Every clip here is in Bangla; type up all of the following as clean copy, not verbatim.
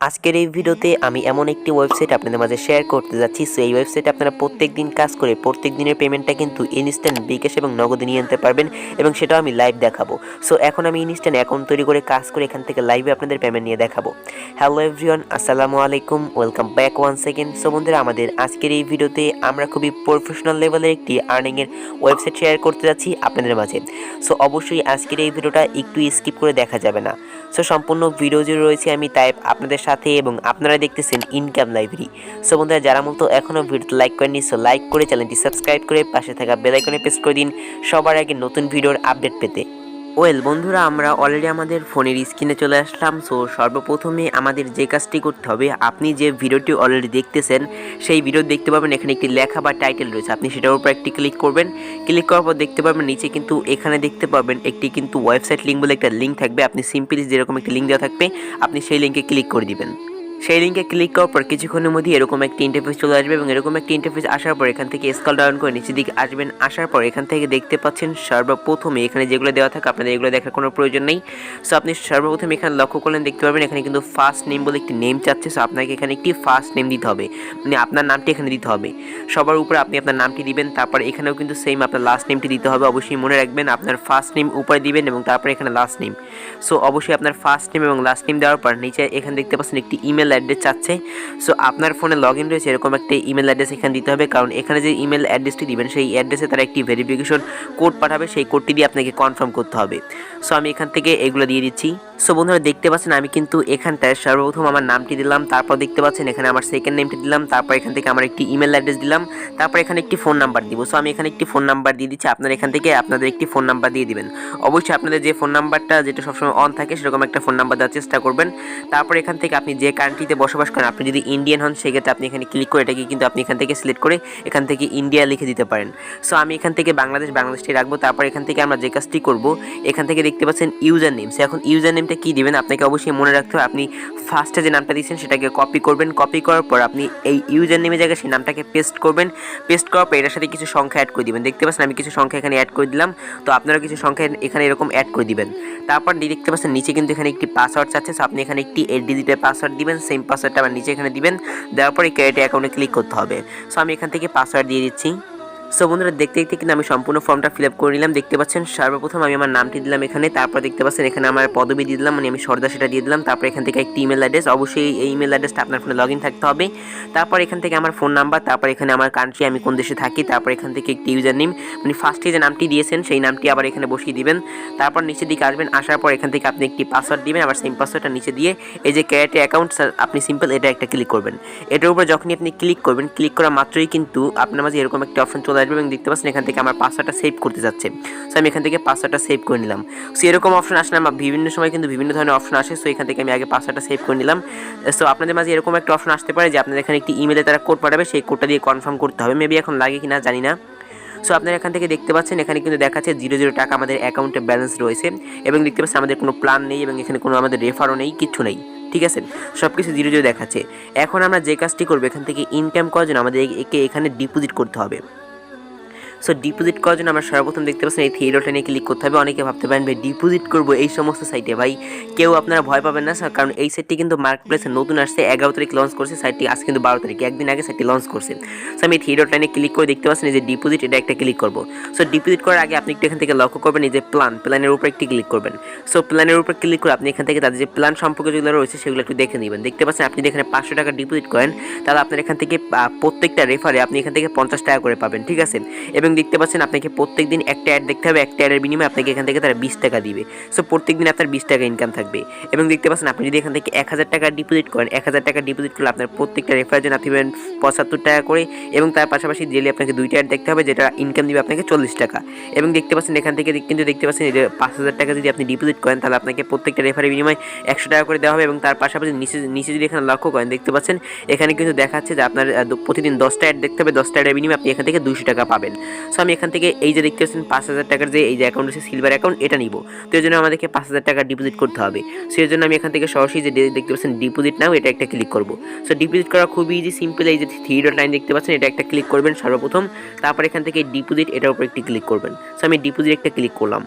আজকের এই ভিডিওতে আমি এমন একটি ওয়েবসাইট আপনাদের মাঝে শেয়ার করতে যাচ্ছি। সো এই ওয়েবসাইটে আপনারা প্রত্যেক দিন কাজ করে প্রত্যেক দিনের পেমেন্টটা কিন্তু ইনস্ট্যান্ট বিকাশ এবং নগদে নিয়ে আনতে পারবেন এবং সেটাও আমি লাইভ দেখাবো। সো এখন আমি ইনস্ট্যান্ট অ্যাকাউন্ট তৈরি করে কাজ করে এখান থেকে লাইভে আপনাদের পেমেন্ট নিয়ে দেখাবো। হ্যালো এভরিওয়ান, আসসালামু আলাইকুম, welcome back once second. So বন্ধুরা, আমাদের আজকের এই ভিডিওতে আমরা খুবই প্রফেশনাল লেভেলের একটি আর্নিংয়ের ওয়েবসাইট শেয়ার করতে যাচ্ছি আপনাদের মাঝে। সো অবশ্যই আজকের এই ভিডিওটা একটু স্কিপ করে দেখা যাবে না। সো সম্পূর্ণ ভিডিও জুড়ে রয়েছে আমি টাইপ আপনাদের সাথে এবং আপনারা দেখতেছেন ইনকাম লাইব্রেরি। সো বন্ধুরা, যারা মতো এখনও ভিডিওতে লাইক করেননি, সো লাইক করে চ্যানেলটি সাবস্ক্রাইব করে পাশে থাকা বেল আইকনে প্রেস করে দিন সবার আগে নতুন ভিডিওর আপডেট পেতে। বন্ধুরা, আমরা অলরেডি আমাদের ফোনের স্ক্রিনে চলে আসলাম। সো সর্বপ্রথমে আমাদের যে কাজটি করতে হবে, আপনি যে ভিডিওটি অলরেডি দেখতেছেন সেই ভিডিও দেখতে পাবেন এখানে একটি লেখা বা টাইটেল রয়েছে, আপনি সেটার উপর একটি ক্লিক করবেন। ক্লিক করার পর দেখতে পাবেন নিচে কিন্তু এখানে দেখতে পাবেন একটি কিন্তু ওয়েবসাইট লিঙ্ক বলে একটা লিঙ্ক থাকবে। আপনি সিম্পলি যেরকম একটি লিঙ্ক দেওয়া থাকবে আপনি সেই লিঙ্কে ক্লিক করে দিবেন। সেই লিঙ্কে ক্লিক করার পর কিছুক্ষণের মধ্যে এরকম একটি ইন্টারফেস চলে আসবে এবং এরকম একটি ইন্টারফেস আসার পর এখান থেকে স্ক্রল ডাউন করে নিচের দিকে আসবেন। আসার পর এখান থেকে দেখতে পাচ্ছেন সর্বপ্রথমে এখানে যেগুলো দেওয়া থাকে আপনাদের এগুলো দেখার কোনো প্রয়োজন নেই। সো আপনি সর্বপ্রথম এখানে লক্ষ্য করলেন, দেখতে পাবেন এখানে কিন্তু ফার্স্ট নেম বলে একটি নেম চাচ্ছে। সো আপনাকে এখানে একটি ফার্স্ট নেম দিতে হবে, মানে আপনার নামটি এখানে দিতে হবে। সবার উপরে আপনি আপনার নামটি দিবেন, তারপর এখানেও কিন্তু সেম আপনার লাস্ট নেমটি দিতে হবে। অবশ্যই মনে রাখবেন আপনার ফার্স্ট নেম উপরে দিবেন এবং তারপর এখানে লাস্ট নেম। সো অবশ্যই আপনার ফার্স্ট নেম এবং লাস্ট নেম দেওয়ার পর নিচে এখানে দেখতে পাচ্ছেন একটি ইমেল অ্যাড্রেস চাচ্ছে। সো আপনার ফোনে লগ ইন রয়েছে এরকম একটা ইমেল অ্যাড্রেস এখানে দিতে হবে, কারণ এখানে যে ইমেল অ্যাড্রেসটি দিবেন সেই অ্যাড্রেসে তারা একটি ভেরিফিকেশন কোড পাঠাবে, সেই কোডটি দিয়ে আপনাকে কনফার্ম করতে হবে। সো আমি এখান থেকে এগুলো দিয়ে দিচ্ছি। সো বন্ধুরা, দেখতে পাচ্ছেন আমি কিন্তু এখানটায় সর্বপ্রথম আমার নামটি দিলাম, তারপর দেখতে পাচ্ছেন এখানে আমার সেকেন্ড নেমটি দিলাম, তারপর এখান থেকে আমার একটি ইমেল অ্যাড্রেস দিলাম, তারপর এখানে একটি ফোন নাম্বার দিব। সো আমি এখানে একটি ফোন নাম্বার দিয়ে দিচ্ছি, আপনারা এখান থেকে আপনাদের একটি ফোন নাম্বার দিয়ে দিবেন। অবশ্যই আপনাদের যে ফোন নাম্বারটা যেটা সবসময় অন থাকে সেরকম একটা ফোন নাম্বার দেওয়ার চেষ্টা করবেন। তারপর এখান থেকে আপনি যে কান্ট্রিতে বসবাস করেন, আপনি যদি ইন্ডিয়ান হন সেক্ষেত্রে আপনি এখানে ক্লিক করে এটাকে কিন্তু আপনি এখান থেকে সিলেক্ট করে এখান থেকে ইন্ডিয়া লিখে দিতে পারেন। সো আমি এখান থেকে বাংলাদেশটি রাখবো। তারপর এখান থেকে আমরা যে কাজটি করব, এখান থেকে দেখতে পাচ্ছেন ইউজার নেম। সো এখন ইউজার নেমটা কী দিবেন আপনাকে অবশ্যই মনে রাখতে হবে। আপনি ফার্স্টে যে নামটা দিয়েছেন সেটাকে কপি করবেন। কপি করার পর আপনি এই ইউজার নেমের জায়গায় সেই নামটাকে পেস্ট করবেন। পেস্ট করার পর এটার সাথে কিছু সংখ্যা অ্যাড করে দিবেন। দেখতে পাচ্ছেন আমি কিছু সংখ্যা এখানে অ্যাড করে দিলাম। তো আপনারা কিছু সংখ্যা এখানে এরকম অ্যাড করে দিবেন। তারপর দেখতে পাচ্ছেন নিচে কিন্তু এখানে একটি পাসওয়ার্ড চাচ্ছে। সো আপনি এখানে একটি 8 ডিজিটের পাসওয়ার্ড দিবেন। সেম পাসওয়ার্ডটা আবার নিচে এখানে দিবেন। দেওয়ার পর এই ক্রিয়েট অ্যাকাউন্টে ক্লিক করতে হবে। সো আমি এখান থেকে পাসওয়ার্ড দিয়ে দিচ্ছি। সো বন্ধুরা, দেখতে দেখতে কিন্তু আমি সম্পূর্ণ ফর্মটা ফিল আপ করে নিলাম। দেখতে পাচ্ছেন সর্বপ্রথম আমি আমার নামটি দিলাম এখানে, তারপর দেখতে পাচ্ছেন এখানে আমার পদবি দিয়ে দিলাম, মানে আমি সর্দার সেটা দিয়ে দিলাম। তারপর এখান থেকে একটি ইমেল অ্যাড্রেস, অবশ্যই এই ইমেল অ্যাড্রেসটা আপনার ফোনে লগ ইন থাকতে হবে। তারপর এখান থেকে আমার ফোন নাম্বার, তারপর এখানে আমার কান্ট্রি, আমি কোন দেশে থাকি, তারপর এখান থেকে একটি ইউজার নেম, মানে ফার্স্টে যে নামটি দিয়েছেন সেই নামটি আবার এখানে বসিয়ে দিবেন। তারপর নিচের দিকে আসবেন, আসার পর এখান থেকে আপনি একটি পাসওয়ার্ড দিবেন, আবার সেম পাসওয়ার্ডটা নিচে দিয়ে এই যে ক্রিয়েট অ্যাকাউন্ট আপনি সিম্পল এটা একটা ক্লিক করবেন। এটার উপর যখনই আপনি ক্লিক করবেন, ক্লিক করা মাত্রই কিন্তু আপনার মাঝে এরকম একটা অপশন চলে আসবে এবং দেখতে পাচ্ছেন এখান থেকে আমার পাসওয়ার্ডটা সেভ করতে যাচ্ছে। সো আমি এখান থেকে পাসওয়ার্ডটা সেভ করে নিলাম। সো এরকম অপশন আসলে আমার বিভিন্ন সময় কিন্তু বিভিন্ন ধরনের অপশন আসে। সো এখান থেকে আমি আগে পাসওয়ার্ডটা সেভ করে নিলাম। সো আপনাদের মাঝে এরকম একটা অপশন আসতে পারে যে আপনাদের এখানে একটি ইমেলে তারা কোড পাঠাবে, সেই কোডটা দিয়ে কনফার্ম করতে হবে। মেবি এখন লাগে কিনা জানি না। সো আপনারা এখান থেকে দেখতে পাচ্ছেন এখানে কিন্তু দেখাচ্ছে 0 টাকা আমাদের অ্যাকাউন্টে ব্যালেন্স রয়েছে এবং দেখতে পাচ্ছেন আমাদের কোনো প্ল্যান নেই এবং এখানে কোনো আমাদের রেফারও নেই, কিচ্ছু নেই। ঠিক আছে, সব কিছু 0 দেখাচ্ছে। এখন আমরা যে কাজটি করবো, এখান থেকে ইনকাম করার জন্য আমাদের এখানে ডিপোজিট করতে হবে। সো ডিপোজিট করার জন্য আমরা সর্বপ্রথম দেখতে পাচ্ছেন এই 3 ডটে ক্লিক করতে হবে। অনেকে ভাবতে পারেন ভাই ডিপোজিট করবো এই সমস্ত সাইটে, ভাই কেউ আপনারা ভয় পাবেন না, কারণ এই সাইটটি কিন্তু মার্কেট প্লেসে নতুন আসছে, 11 তারিখ লঞ্চ করছে সাইটটি, আজ কিন্তু 12 তারিখ, একদিন আগে সাইটটি লঞ্চ করছে। সো আমি 3 ডট ক্লিক করে দেখতে পাচ্ছেন এই যে ডিপোজিট, এটা একটা ক্লিক করবো। সো ডিপোজিট করার আগে আপনি একটু এখান থেকে লক্ষ্য করবেন এই যে প্ল্যানের উপর একটি ক্লিক করবেন। সো প্ল্যানের উপর ক্লিক করে আপনি এখান থেকে তাদের যে প্ল্যান সম্পর্কে যেগুলো রয়েছে সেগুলো একটু দেখে নেবেন। দেখতে পাচ্ছেন আপনি যদি এখানে 500 টাকা ডিপোজিট করেন তাহলে আপনার এখান থেকে প্রত্যেকটা রেফারে আপনি এখান থেকে 50 টাকা করে পাবেন। ঠিক আছে, এবং দেখতে পাচ্ছেন আপনাকে প্রত্যেকদিন একটা অ্যাড দেখতে হবে, একটা অ্যাডের বিনিময়ে আপনাকে এখান থেকে তারা 20 টাকা দিবে। সো প্রত্যেকদিন আপনার 20 টাকা ইনকাম থাকবে। এবং দেখতে পাচ্ছেন আপনি যদি এখান থেকে 1000 টাকা ডিপোজিট করেন, 1000 টাকা ডিপোজিট করলে আপনার প্রত্যেকটা রেফারের জন্য আপনি পাবেন 75 টাকা করে এবং তার পাশাপাশি ডেইলি আপনাকে 2টা অ্যাড দেখতে হবে যেটা ইনকাম দিবে আপনাকে 40 টাকা। এবং দেখতে পাচ্ছেন এখান থেকে কিন্তু দেখতে পাচ্ছেন যে 5000 টাকা যদি আপনি ডিপোজিট করেন তাহলে আপনাকে প্রত্যেকটা রেফারের বিনিময়ে 100 টাকা করে দেওয়া হবে এবং তার পাশাপাশি নিচে যদি এখানে লক্ষ্য করেন দেখতে পাচ্ছেন এখানে কিন্তু দেখাচ্ছে যে আপনার প্রতিদিন 10টা অ্যাড দেখতে হবে, 10টা অ্যাডের বিনিময়ে আপনি এখান থেকে 200 টাকা পাবেন। সো আমি এখান থেকে এই যে দেখতে পাচ্ছেন 5000 টাকার যে এই যে অ্যাকাউন্ট আছে সিলভার অ্যাকাউন্ট, এটা নিব। তো এর জন্য আমাদেরকে 5000 টাকা ডিপোজিট করতে হবে। সো এর জন্য আমি এখান থেকে সরাসরি যে দেখতে পাচ্ছেন ডিপোজিট নাও, এটা একটা ক্লিক করব। সো ডিপোজিট করা খুবই ইজি, সিম্পল। এই যে 3 ডট লাইন দেখতে পাচ্ছেন এটা একটা ক্লিক করবেন সর্বপ্রথম, তারপর এখান থেকে ডিপোজিট এটার উপর একটি ক্লিক করবেন। সো আমি ডিপোজিট একটা ক্লিক করলাম।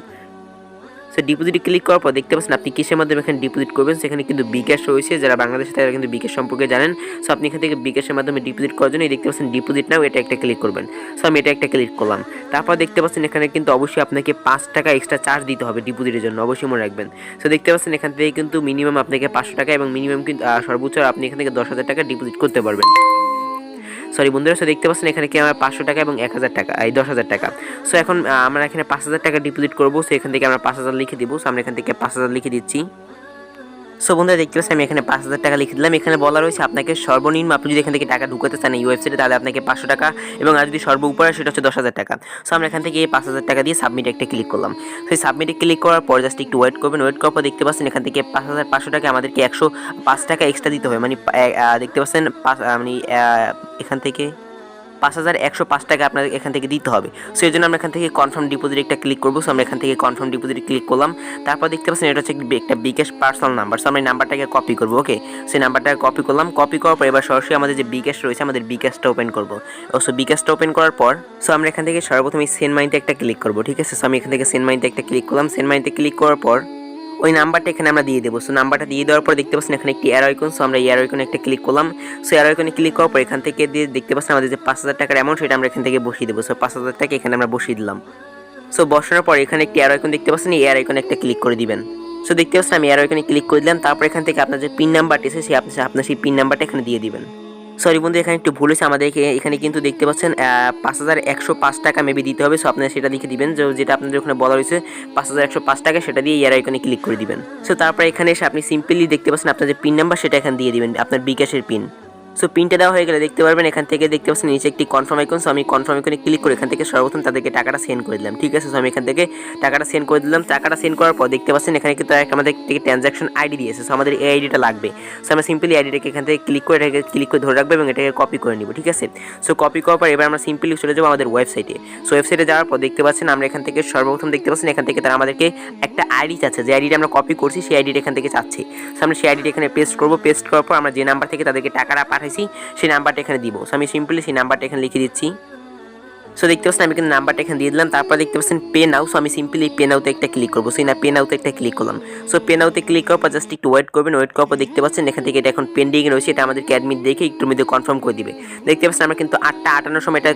সো ডিপোজিটে ক্লিক করার পর দেখতে পাচ্ছেন আপনি কিসের মাধ্যমে এখানে ডিপোজিট করবেন। সেখানে কিন্তু বিকাশ রয়েছে, যারা বাংলাদেশে তারা কিন্তু বিকাশ সম্পর্কে জানেন। সো আপনি এখান থেকে বিকাশের মাধ্যমে ডিপোজিট করার জন্য দেখতে পাচ্ছেন ডিপোজিট নাও, এটা একটা ক্লিক করবেন। সো আমি এটা একটা ক্লিক করলাম। তারপর দেখতে পাচ্ছেন এখানে কিন্তু অবশ্যই আপনাকে 5 টাকা এক্সট্রা চার্জ দিতে হবে ডিপোজিটের জন্য, অবশ্যই মনে রাখবেন। সো দেখতে পাচ্ছেন এখান থেকে কিন্তু মিনিমাম আপনাকে 500 টাকা এবং মিনিমাম কিন্তু সর্বোচ্চ আপনি এখান থেকে 10,000 টাকা ডিপোজিট করতে পারবেন। সরি বন্ধুরা, সো দেখতে পাচ্ছেন এখানে কি আমার 500 টাকা এবং 1000 টাকা, এই 10,000 টাকা। সো এখন আমরা এখানে 5000 টাকা ডিপোজিট করবো। সো এখান থেকে আমরা 5000 লিখে দিব। সো আমরা এখান থেকে 5000 লিখে দিচ্ছি। সো বন্ধুরা দেখতে পাচ্ছি আমি এখানে 5000 টাকা লিখে দিলাম। এখানে বলা রয়েছে আপনাকে সর্বনিম্ন আপনি যদি এখান থেকে টাকা ঢুকাতে চান এই ওয়েবসাইটে তাহলে আপনাকে 500 টাকা এবং আর যদি সর্ব উপরে সেটা হচ্ছে 10,000 টাকা। সো আমরা এখান থেকে এই 5000 টাকা দিয়ে সাবমিট একটা ক্লিক করলাম। সেই সাবমিটে ক্লিক করার পর জাস্ট একটু ওয়েট করবেন। ওয়েট করার পর দেখতে পাচ্ছেন এখান থেকে 5500 টাকা আমাদেরকে 105 টাকা এক্সট্রা দিতে হবে। মানে দেখতে পাচ্ছেন মানে এখান থেকে 5105 টাকা আপনাদের এখান থেকে দিতে হবে। সো এই জন্য আমরা এখান থেকে কনফার্ম ডিপোজিট একটা ক্লিক করবো। সো আমরা এখান থেকে কনফার্ম ডিপোজিট ক্লিক করলাম। তারপর দেখতে পাচ্ছেন এটা হচ্ছে একটা বিকাশ পার্সোনাল নাম্বার। সো আমরা এই নাম্বারটাকে কপি করবো। ওকে, সেই নাম্বারটাকে কপি করলাম। কপি করার পর এবার সরাসরি আমাদের যে বিকাশ রয়েছে আমাদের বিকাশটা ওপেন করবো। সো বিকাশটা ওপেন করার পর সো আমরা এখান থেকে সর্বপ্রথম সেন্ড মানিতে একটা ক্লিক করবো। ঠিক আছে, সো আমি এখান থেকে সেন্ড মানিতে একটা ক্লিক করলাম। সেন্ড মানিতে ক্লিক করার পর ওই নাম্বারটা এখানে আমরা দিয়ে দেবো। সো নাম্বারটা দিয়ে দেওয়ার পর দেখতে পাচ্ছেন এখানে একটি অ্যারো আইকন। সো আমরা এই অ্যারো আইকনে একটা ক্লিক করলাম। সো অ্যারো আইকনে ক্লিক করার পর এখান থেকে দিয়ে দেখতে পাচ্ছেন আমাদের যে 5000 টাকার অ্যামাউন্ট সেটা আমরা এখান থেকে বসিয়ে দেবো। সো 5000 টাকা এখানে আমরা বসিয়ে দিলাম। সো বসানোর পর এখানে একটি অ্যারো আইকন দেখতে পাচ্ছেন, এই অ্যারো আইকনে একটা ক্লিক করে দিবেন। সো দেখতে পাচ্ছেন আমি অ্যারো আইকনে ক্লিক করে দিলাম। তারপর এখান থেকে আপনার যে পিন নাম্বারটি আছে আপনার সেই পিন নাম্বারটা এখানে দিয়ে দিবেন। সরি বন্ধু, এখানে একটু ভুল হয়েছে। আমাদের এখানে কিন্তু দেখতে পাচ্ছেন 5105 টাকা মেবি দিতে হবে। সো আপনারা সেটা লিখে দিবেন, যেটা আপনাদের ওখানে বলা হয়েছে 5105 টাকা, সেটা দিয়ে এর আইকনে ক্লিক করে দিবেন। সো তারপর এখানে এসে আপনি সিম্পলি দেখতে পাচ্ছেন আপনার যে পিন নাম্বার সেটা এখানে দিয়ে দিবেন, আপনার বিকাশের পিন। সো পিনটা দেওয়া হয়ে গেলে দেখতে পারবেন এখান থেকে দেখতে পাচ্ছেন নিচে একটি কনফার্ম আইকন। সো আমি কনফার্ম আইকনে ক্লিক করে এখান থেকে সর্বপ্রথম তাদেরকে টাকাটা সেন্ড করে দিলাম। ঠিক আছে, সো আমি এখান থেকে টাকাটা সেন্ড করে দিলাম। টাকাটা সেন্ড করার পর দেখতে পাচ্ছেন এখানে কিন্তু আমাদের থেকে ট্রানজাকশন আইডি দিয়েছে। সো আমাদের এই আইডিটা লাগবে। সো আমরা সিম্পলি আইডিটাকে এখান থেকে ক্লিক করে এটাকে ক্লিক করে ধরে রাখবো এবং এটাকে কপি করে নিব। ঠিক আছে, সো কপি করার পর এবার আমরা সিম্পলি চলে যাবো আমাদের ওয়েবসাইটে। সো ওয়েবসাইটে যাওয়ার পর দেখতে পাচ্ছেন আমরা এখান থেকে সর্বপ্রথম দেখতে পাচ্ছেন এখান থেকে তারা আমাদেরকে একটা আইডি চাচ্ছে, যে আইডিটা আমরা কপি করছি সেই আইডিটা এখান থেকে চাচ্ছে। সো আমরা সেই আইডিটা এখানে পেস্ট করবো। পেস্ট করার পর আমরা যে নাম্বার থেকে তাদেরকে টাকাটা পাঠাইছি সেই নাম্বারটা এখানে দিব। সো আমি সিম্পলি সেই নাম্বারটা এখানে লিখে দিচ্ছি। সো দেখতে পাচ্ছেন আমি কিন্তু নাম্বারটা এখানে দিয়ে দিলাম। তারপর দেখতে পাচ্ছেন পে নাও। সো আমি সিম্পলি পে নাওতে একটা ক্লিক করবো। সেই পে নাওতে একটা ক্লিক করলাম। সো পে নাওতে ক্লিক করার পর জাস্ট একটু ওয়েট করবেন। ওয়েট করার পর দেখতে পাচ্ছেন এখান থেকে এটা এখন পেন্ডিং রয়েছে, এটা আমাদেরকে অ্যাডমিট দেখে একটু মধ্যে কনফার্ম করে দিবে। দেখতে পাচ্ছেন আমরা কিন্তু 8:58 সময় এটা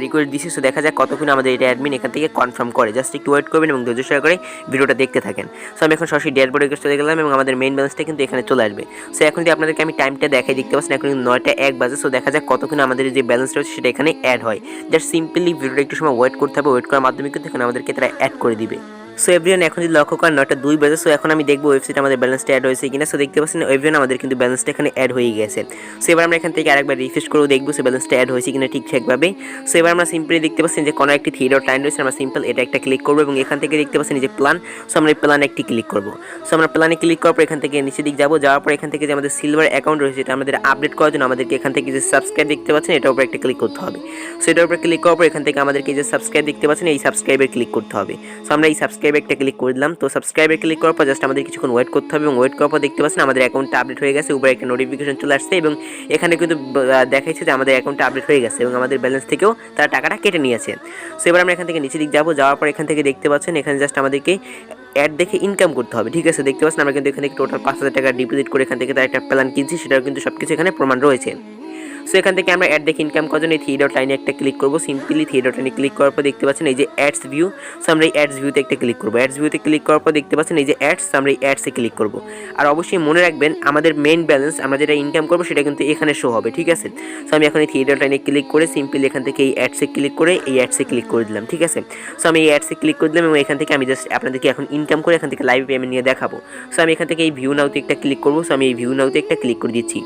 রিকোয়েস্ট দিচ্ছি। সো দেখা যায় কতক্ষণ আমাদের এটা অ্যাডমিন এখান থেকে কনফার্ম করে। জাস্ট একটু ওয়েট করবেন এবং ধৈর্য সহকারে ভিডিওটা দেখতে থাকেন। সো আমি এখন সরাসরি ড্যাশবোর্ডে চলে গেলাম এবং আমাদের মেইন ব্যালেন্সটা কিন্তু এখানে চলে আসবে। সো এখন যদি আপনাদেরকে আমি টাইমটা দেখাই, দেখতে পাচ্ছেন এখন 9:01 বাজে। সো দেখা যায় কতক্ষণ আমাদের যে ব্যালেন্স রয়েছে সেটা এখানে অ্যাড হয়। জাস্ট সিম্পলি ভিডিওটা একটু সময় ওয়েট করতে হবে। ওয়েট করার মাধ্যমে কিন্তু এখানে আমাদেরকে তারা অ্যাড করে দিবে। সো এভরিওয়ান এখন যদি লক্ষ্য করেন 9:02 বাজে। সো এখন আমি দেখবো ওয়েবসাইটে আমাদের ব্যালেন্সটা অ্যাড হয়েছে কিনা। সো দেখতে পাচ্ছেন এভরিওয়ান আমাদের কিন্তু ব্যালেন্সটা এখানে অ্যাড হয়ে গেছে। সো এবার আমরা এখান থেকে আরেকবার রিফ্রেশ করে দেখবো সে ব্যালেন্সটা অ্যাড হয়েছে কিনা ঠিকঠাকভাবে। সো এবার আমরা সিম্পলি দেখতে পাচ্ছেন যে কোনো একটি 3 ডট লাইন রয়েছে, আমরা সিম্পল এটা একটা ক্লিক করবো এবং এখান থেকে দেখতে পাচ্ছেন যে প্ল্যান। সো আমরা এই প্ল্যানে একটি ক্লিক করবো। সো আমরা প্ল্যানে ক্লিক করার পর এখান থেকে নিচে দিক যাবো। যাওয়ার পর এখান থেকে যে আমাদের সিলভার অ্যাকাউন্ট রয়েছে এটা আমাদের আপডেট করার জন্য আমাদেরকে এখান থেকে যে সাবস্ক্রাইব দেখতে পাচ্ছেন এটার উপর একটা ক্লিক করতে হবে। সো এটার উপর ক্লিক করার পর এখান থেকে আমাদেরকে যে সাবস্ক্রাইব দেখতে পাচ্ছেন এই সাবস্ক্রাইবে ক্লিক করতে হবে। সো আমরা এই সাবস্ক্রাইবে একটা ক্লিক করে দিলাম। তো সাবস্ক্রাইবে ক্লিক করার পর জাস্ট আমাদের কিছুক্ষণ ওয়েট করতে হবে এবং ওয়েট করার পর দেখতে পাচ্ছেন আমাদের অ্যাকাউন্টটা আপডেট হয়ে গেছে। উপরে একটা নোটিফিকেশন চলে আসছে এবং এখানে কিন্তু দেখাচ্ছে যে আমাদের অ্যাকাউন্টটা আপডেট হয়ে গেছে এবং আমাদের ব্যালেন্স থেকেও তারা টাকাটা কেটে নিয়েছে। সো এবার আমরা এখান থেকে নিচে দিক যাবো। যাওয়ার পর এখান থেকে দেখতে পাচ্ছেন এখানে জাস্ট আমাদেরকে অ্যাড দেখে ইনকাম করতে হবে। ঠিক আছে, দেখতে পাচ্ছেন আমরা কিন্তু এখান থেকে টোটাল 5000 টাকা ডিপোজিট করে এখান থেকে তার একটা প্ল্যান কিনছি, সেটাও কিন্তু সব কিছু এখানে প্রমাণ রয়েছে। সো এখান থেকে আমরা অ্যাড দেখে ইনকাম করার জন্য এই 3 ডট লাইনে একটা ক্লিক করবো। সিম্পলি 3 ডট লাইনে ক্লিক করার পর দেখতে পাচ্ছেন এই যে অ্যাডস ভিউ। সো আমরা এই অ্যাডস ভিউতে একটা ক্লিক করবো। অ্যাডস ভিউতে ক্লিক করার পর দেখতে পাচ্ছেন এই যে অ্যাডস, আমরা এই অ্যাডসে ক্লিক করবো। আর অবশ্যই মনে রাখবেন আমাদের মেইন ব্যালেন্স আমরা যেটা ইনকাম করবো সেটা কিন্তু এখানে শো হবে। ঠিক আছে, সো আমি এখন এই 3 ডট লাইনে ক্লিক করে সিম্পলি এখান থেকে এই অ্যাডসে ক্লিক করে এই অ্যাডসে ক্লিক করে দিলাম। ঠিক আছে, সো আমি এই অ্যাডসে ক্লিক করে দিলাম এবং এখান থেকে আমি জাস্ট আপনাদেরকে এখন ইনকাম করে এখান থেকে লাইভ পেমেন্ট নিয়ে দেখাবো। সো আমি এখান থেকে এই ভিউ নাওতে একটা ক্লিক করবো। সো আমি এই ভিউ নাওতে একটা ক্লিক করে দিচ্ছি।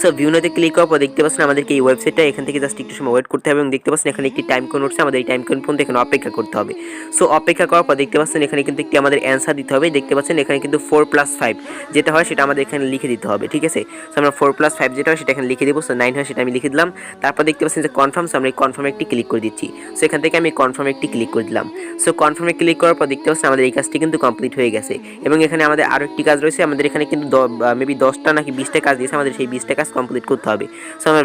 সো ভিউ নাওতে ক্লিক করার পর দেখতে পাচ্ছেন আমাদেরকে এই ওয়েবসাইটটা এখান থেকে জাস্ট একটু সময় ওয়েট করতে হবে এবং দেখতে পাচ্ছেন এখানে একটি টাইম কোড উঠছে, আমাদের এই টাইম কোড পর্যন্ত এখানে অপেক্ষা করতে হবে। সো অপেক্ষা করার পর দেখতে পাচ্ছেন এখানে কিন্তু একটি আমাদের অ্যান্সার দিতে হবে। দেখতে পাচ্ছেন এখানে কিন্তু 4+5 যেটা হয় সেটা আমাদের এখানে লিখে দিতে হবে। ঠিক আছে, সো আমরা 4+5 যেটা হয় সেটা এখানে লিখে দেবো। সো 9 হয় সেটা আমি লিখে দিলাম। তারপর দেখতে পাচ্ছেন যে কনফার্ম। সো আমরা এই কনফার্মে একটি ক্লিক করে দিচ্ছি। সো এখান থেকে আমি কনফার্মে একটি ক্লিক করে দিলাম। সো কনফার্মে ক্লিক করার পর দেখতে পাচ্ছেন আমাদের এই কাজটি কিন্তু কমপ্লিট হয়ে গেছে এবং এখানে আমাদের আরও একটি কাজ রয়েছে। আমাদের এখানে কিন্তু মেবি 10টা নাকি 20টা কাজ দিয়েছে, আমাদের সেই 20টা কাজ কমপ্লিট করতে হবে। সো আমার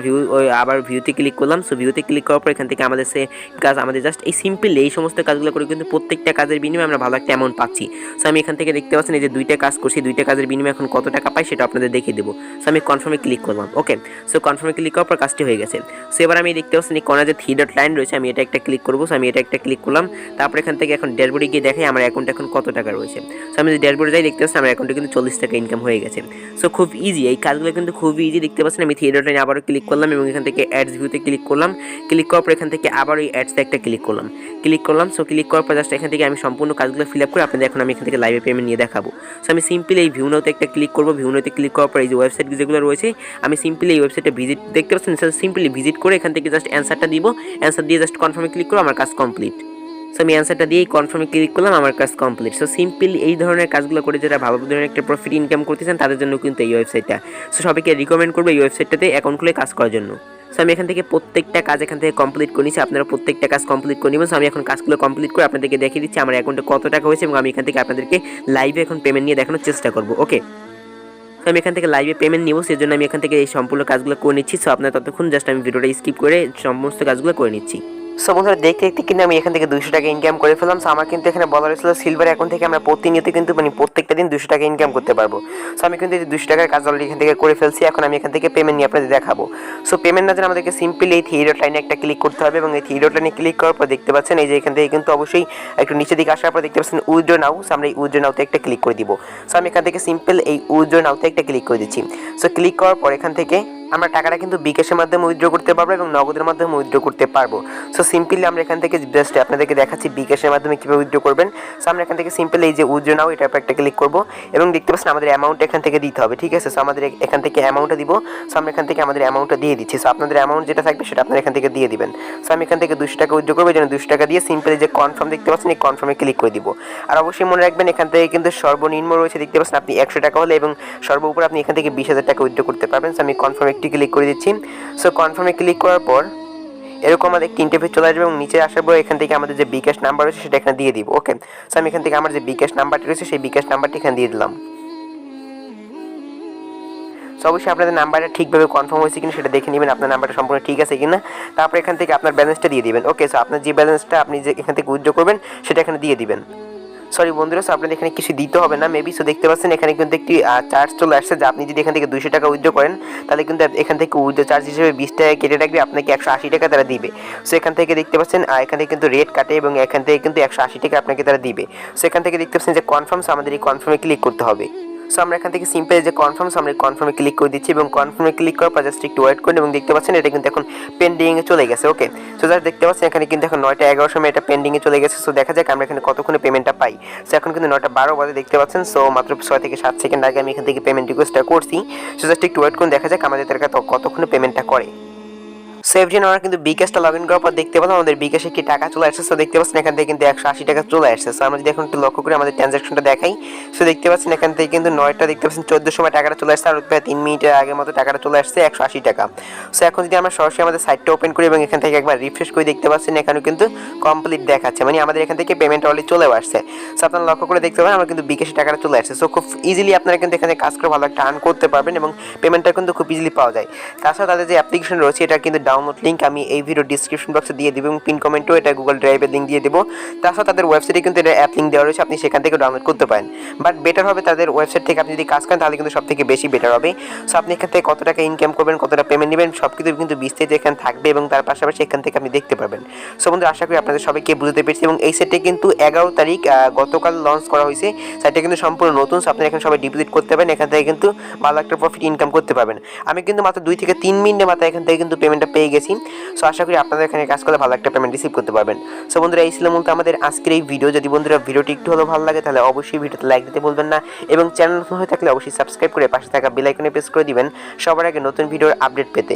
আবার ভিউতে ক্লিক করলাম। সো ভিউতে ক্লিক করার পর এখান থেকে আমাদের কাজ আমাদের জাস্ট এই সিম্পল এই সমস্ত কাজগুলো করে কিন্তু প্রত্যেকটা কাজের বিনিময়ে আমরা ভালো একটা অ্যামাউন্ট পাচ্ছি। সো আমি এখান থেকে দেখতে পাচ্ছেন এই যে 2টা কাজ করছি, 2টা কাজের বিনিময়ে এখন কত টাকা পাই সেটা আপনাদের দেখিয়ে দেবো। সো আমি কনফার্মে ক্লিক করলাম। ওকে, সো কনফার্মে ক্লিক করার পর কাজটি হয়ে গেছে। সো এবার আমি দেখতে পাচ্ছি কোণে যে 3 ডট লাইন রয়েছে, আমি এটা একটা ক্লিক করবো। সো আমি এটা একটা ক্লিক করলাম। তারপর এখান থেকে এখন ড্যাশবোর্ডে গিয়ে দেখাই আমার অ্যাকাউন্টে এখন কত টাকা রয়েছে। সো আমি যদি ড্যাশবোর্ডে যাই দেখতে পাচ্ছি আমার অ্যাকাউন্টে কিন্তু 40 টাকা ইনকাম হয়ে গেছে। সো খুব ইজি, এই কাজগুলো কিন্তু খুবই ইজি। দেখতে পাচ্ছেন আমি 3 ডট লাইনে আবারও ক্লিক করলাম এবং এখান থেকে অ্যাডস ভিউতে ক্লিক করলাম। ক্লিক করার পর এখান থেকে আবার ওই অ্যাডসে একটা ক্লিক করলাম। সো ক্লিক করার পর জাস্ট এখান থেকে আমি সম্পূর্ণ কাজগুলো ফিল আপ করে আপনাদের এখন আমি এখান থেকে লাইভে পেমেন্ট নিয়ে দেখাবো। সো আমি সিম্পলি এই ভিউ নাওতে একটা ক্লিক করবো। ভিউ নাওতে ক্লিক করার পর এই যে ওয়েবসাইট যেগুলো রয়েছে আমি সিম্পলি এই ওয়েবসাইটে ভিজিট দেখতে পাচ্ছেন, সিম্পলি ভিজিট করে এখান থেকে জাস্ট অ্যান্সারটা দিব। অ্যান্সার দিয়ে জাস্ট কনফার্মে ক্লিক করো, আমার কাজ কমপ্লিট। সো আমি অ্যান্সারটা দিয়েই কনফার্মে ক্লিক করলাম, আমার কাজ কমপ্লিট। সো সিম্পল এই ধরনের কাজগুলো করে যারা ভালো ধরনের একটা প্রফিট ইনকাম করতেছেন তাদের জন্য কিন্তু এই ওয়েবসাইটটা। সো সবাইকে রিকমেন্ড করবো এই ওয়েবসাইটটাতে অ্যাকাউন্ট খুলে কাজ করার জন্য। সো আমি এখান থেকে প্রত্যেকটা কাজ এখান থেকে কমপ্লিট করে নিচ্ছি, আপনারা প্রত্যেকটা কাজ কমপ্লিট করে নেবেন। সো আমি এখন কাজগুলো কমপ্লিট করে আপনাদেরকে দেখিয়ে দিচ্ছি আমার অ্যাকাউন্টে কত টাকা হয়েছে এবং আমি এখান থেকে আপনাদেরকে লাইভে এখন পেমেন্ট নিয়ে দেখানোর চেষ্টা করবো। ওকে, সো আমি এখান থেকে লাইভে পেমেন্ট নিব, সেজন্য আমি এখান থেকে এই সম্পূর্ণ কাজগুলো করে নিচ্ছি। সো আপনারা ততক্ষণ জাস্ট আমি ভিডিওটা স্কিপ করে সমস্ত কাজগুলো করে নিচ্ছি। সো বন্ধুরা দেখতে দেখতে কিন্তু আমি এখান থেকে 200 টাকা ইনকাম করে ফেললাম। সো আমার কিন্তু এখানে বলা হয়েছিল সিলভার অ্যাকাউন্ট থেকে আমরা প্রতিনিয়ত কিন্তু প্রত্যেকটা দিন 200 টাকা ইনকাম করতে পারবো। সো আমি কিন্তু এই 200 টাকার কাজ অলরেডি এখান থেকে করে ফেলছি। এখন আমি এখান থেকে পেমেন্ট নিয়ে আপনাদের দেখাবো। সো পেমেন্ট না জানা আমাদেরকে সিম্পলি এই 3 ডট লাইনে একটা ক্লিক করতে হবে এবং এই 3 ডট লাইনে ক্লিক করার পর দেখতে পাচ্ছেন এই যে এখান থেকে কিন্তু অবশ্যই একটু নিচের দিকে আসার পর দেখতে পাচ্ছেন উইথড্র নাও। সো আমরা এই উইথড্র নাওতে একটা ক্লিক করে দিব। সো আমি এখান থেকে সিম্পল এই উইথড্র নাওতে একটা ক্লিক করে দিচ্ছি। সো ক্লিক করার পর এখান থেকে আমরা টাকাটা কিন্তু বিকাশের মাধ্যমে উইথড্র করতে পারবো এবং নগদের মাধ্যমে উইথড্র করতে পারবো। সো সিম্পলি আমরা এখান থেকে জাস্ট আপনাদেরকে দেখাচ্ছি বিকাশের মাধ্যমে কীভাবে উইথড্র করবেন। সো আমরা এখান থেকে সিম্পলি এই যে উইথড্র নাও এটার উপর একটা ক্লিক করবো এবং দেখতে পাচ্ছেন আমাদের অ্যামাউন্ট এখান থেকে দিতে হবে। ঠিক আছে, সো আমাদের এখান থেকে অ্যামাউন্টটা দিব। সো আমরা এখান থেকে আমাদের অ্যামাউন্টটা দিয়ে দিচ্ছি। সো আপনাদের অ্যামাউন্ট যেটা থাকবে সেটা আপনারা এখান থেকে দিয়ে দিবেন। সো আমি এখান থেকে 200 টাকা উইথড্র করবো, যেন 200 টাকা দিয়ে সিম্পলি যে কনফার্ম দেখতে পাচ্ছেন এই কনফার্মে ক্লিক করে দিব। আর অবশ্যই মনে রাখবেন এখান থেকে কিন্তু সর্বনিম্ন রয়েছে দেখতে পাচ্ছেন আপনি 100 টাকা হলে এবং সর্বোপর আপনি এখান থেকে 20,000 টাকা উইথড্র করতে পারবেন। সো আমি কনফার্ম একটি ক্লিক করে দিচ্ছি। সো কনফার্মে ক্লিক করার পর এরকম আমাদের একটা ইন্টারফেস চলে আসবে এবং নিচে আসার পর এখান থেকে আমাদের যে বিকাশ নাম্বার রয়েছে সেটা এখানে দিয়ে দিব। ওকে, সো আমি এখান থেকে আমার যে বিকাশ নাম্বারটি রয়েছে সেই বিকাশ নাম্বারটি এখানে দিয়ে দিলাম। সো অবশ্যই আপনাদের নাম্বারটা ঠিকভাবে কনফার্ম হয়েছে কিনা সেটা দেখে নেবেন, আপনার নাম্বারটা সম্পূর্ণ ঠিক আছে কিনা। তারপর এখান থেকে আপনার ব্যালেন্সটা দিয়ে দিবেন। ওকে, সো আপনার যে ব্যালেন্সটা আপনি যে এখান থেকে উইথড্র করবেন সেটা এখানে দিয়ে দিবেন। সরি বন্ধুরা, সো আপনাদের এখানে কিছু দিতে হবে না মেবি। সো দেখতে পাচ্ছেন এখানে কিন্তু একটি চার্জ চলে আসছে যে আপনি যদি এখান থেকে 200 টাকা উইথড্র করেন তাহলে কিন্তু এখান থেকে উইথড্র চার্জ হিসেবে 20 টাকা কেটে রাখবে, আপনাকে 180 টাকা তারা দিবে। সো এখান থেকে দেখতে পাচ্ছেন এখান থেকে কিন্তু রেট কাটে এবং এখান থেকে কিন্তু 180 টাকা আপনাকে তারা দিবে। সো এখান থেকে দেখতে পাচ্ছেন যে কনফার্ম, আমাদের এই কনফার্মে ক্লিক করতে হবে। সো আমরা এখান থেকে সিম্পল যে কনফার্ম, আমরা কনফার্মে ক্লিক করে দিচ্ছি এবং কনফার্মে ক্লিক করার পর জাস্ট একটু ওয়েট করুন এবং দেখতে পাচ্ছেন এটা কিন্তু এখন পেন্ডিংয়ে চলে গেছে। ওকে, সো জাস্ট দেখতে পাচ্ছেন এখানে কিন্তু এখন 9টা 11 সময় এটা পেন্ডিংয়ে চলে গেছে। সো দেখা যাক আমরা এখানে কতক্ষণে পেমেন্টটা পাই। সো এখন কিন্তু 9টা 12 বাজে দেখতে পাচ্ছেন। সো মাত্র 6 থেকে 7 সেকেন্ড আগে আমি এখান থেকে পেমেন্ট রিকোয়েস্টটা করছি। সো জাস্ট একটু ওয়েট করুন, দেখা যাক আমাদের তারা কতক্ষণে পেমেন্টটা করে। সো এভরিওয়ান আমরা কিন্তু বিকাশটা লগ ইন করার পর দেখতে পাচ্ছি আমাদের বিকাশে কি টাকা চলে আসছে। সো দেখতে পাচ্ছেন এখান থেকে কিন্তু 180 টাকা চলে আসছে। সো আমরা যদি এখন একটু লক্ষ্য করে আমাদের ট্রানজাকশনটা দেখাই, সো দেখতে পাচ্ছেন এখান থেকে কিন্তু 9টা দেখতে পাচ্ছেন 14 সময় টাকাটা চলে আসছে আর প্রায় 3 মিনিটের আগের মতো টাকাটা চলে আসছে 180 টাকা। সো এখন যদি আমরা সরাসরি আমাদের সাইটটা ওপেন করি এবং এখান থেকে একবার রিফ্রেশ করে দেখতে পাচ্ছেন এখানেও কিন্তু কমপ্লিট দেখাচ্ছে, মানে আমাদের এখান থেকে পেমেন্ট অলরেডি চলেও আসছে। সো আপনারা লক্ষ্য করে দেখতে পাবেন আমরা কিন্তু বিকাশে টাকাটা চলে আসছে। সো খুব ইজিলি আপনারা কিন্তু এখানে কাজ করে ভালো একটা আর্ন করতে পারবেন এবং পেমেন্টটা কিন্তু খুব ইজিলি পাওয়া যায়। তাছাড়া তাদের যে অ্যাপ্লিকেশন রয়েছে এটা কিন্তু ডাউনলোড লিঙ্ক আমি এই ভিডিও ডিসক্রিপশন বক্সে দিয়ে দেব এবং পিন কমেন্টেও এটা গুগল ড্রাইভের লিঙ্ক দিয়ে দেবো। তাছাড়া তাদের ওয়েবসাইটে কিন্তু এটা অ্যাপ লিঙ্ক দেওয়া রয়েছে, আপনি সেখান থেকে ডাউনলোড করতে পারেন। বাট বেটার হবে তাদের ওয়েবসাইট থেকে আপনি যদি কাজ করেন তাহলে কিন্তু সবথেকে বেশি বেটার হবে। সো আপনি এখান থেকে কত টাকা ইনকাম করবেন, কতটা পেমেন্ট নেবেন সব কিছু কিন্তু বিস্তারিত এখানে থাকবে এবং তার পাশাপাশি এখান থেকে আপনি দেখতে পারবেন। সো বন্ধু আশা করি আপনাদের সবাইকে বুঝতে পেরেছি এবং এই সেটটি কিন্তু 11 তারিখ গতকাল লঞ্চ করা হয়েছে। সাইটটা কিন্তু সম্পূর্ণ নতুন। সো আপনি এখানে সবাই ডিপোজিট করতে পারেন, এখান থেকে কিন্তু ভালো একটা প্রফিট ইনকাম করতে পারবেন। আমি কিন্তু মাত্র 2 থেকে 3 মিনিটের মাথায় এখান থেকে কিন্তু পেমেন্টটা পেয়ে গেছি। সো আশা করি আপনাদের এখানে কাজ করলে ভালো একটা পেমেন্ট রিসিভ করতে পারবেন। সো বন্ধুরা এই ছিল মূলত আমাদের আজকের এই ভিডিও। যদি বন্ধুরা ভিডিওটি একটু হলেও ভালো লাগে তাহলে অবশ্যই ভিডিওতে লাইক দিতে ভুলবেন না এবং চ্যানেল নতুন হয়ে থাকলে অবশ্যই সাবস্ক্রাইব করে পাশে থাকা বেল আইকনে প্রেস করে দিবেন সবার আগে নতুন ভিডিওর আপডেট পেতে।